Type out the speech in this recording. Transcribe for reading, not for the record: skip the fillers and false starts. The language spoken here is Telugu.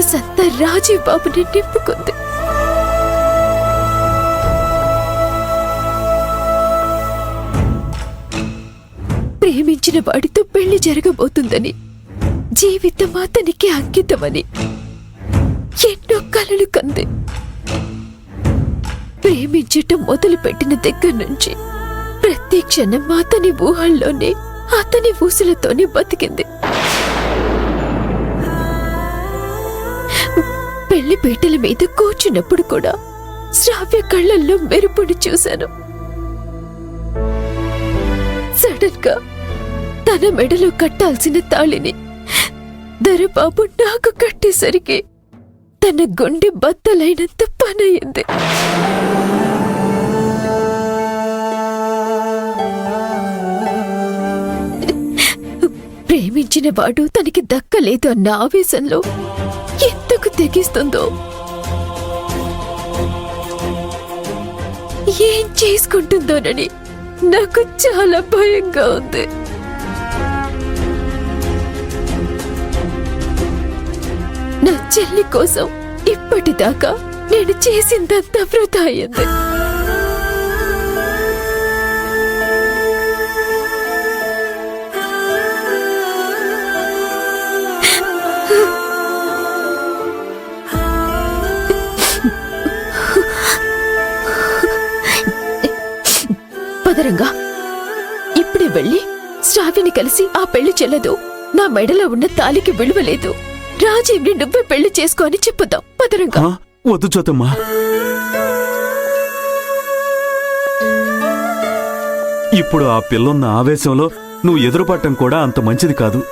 మనసంతా రాజీవ్ బాబుని నింపుకుంది. ప్రేమించిన వాడితో పెళ్లి జరగబోతుందని, జీవితం అతనికి అంకితమని ఎన్నో కలలు కంది. ప్రేమించటం మొదలుపెట్టిన దగ్గర నుంచి ప్రతి క్షణం అతని ఊహల్లోనే, అతని ఊసులతోనే బతికింది. పెళ్లి పీటల మీద కూర్చున్నప్పుడు కూడా శ్రావ్య కళ్ళల్లో మెరుపుని చూశాను. సడన్ గా తన మెడలో కట్టాల్సిన తాళిని దొరబాబు నాకు కట్టేసరికి తన గుండె బద్దలైనంత పనయింది. ప్రేమించిన వాడు తనకి దక్కలేదు అన్న ఆవేశంలో ఎంతకు తెగిస్తుందో, ఏం చేసుకుంటుందోనని నాకు చాలా భయంగా ఉంది. నా చెల్లి కోసం ఇప్పటిదాకా నేను చేసిందంతా వృధా అయింది. పదరంగా ఇప్పుడే వెళ్ళి శ్రావ్యని కలిసి ఆ పెళ్లి చెల్లదు, నా మెడలో ఉన్న తాలికి విలువలేదు, రాజీవ్ని నువ్వే పెళ్లి చేసుకో అని చెప్పుదాం. పదరంగా. వద్దు జ్యోతమ్మా, ఇప్పుడు ఆ పిల్లున్న ఆవేశంలో నువ్వు ఎదురుపడటం కూడా అంత మంచిది కాదు.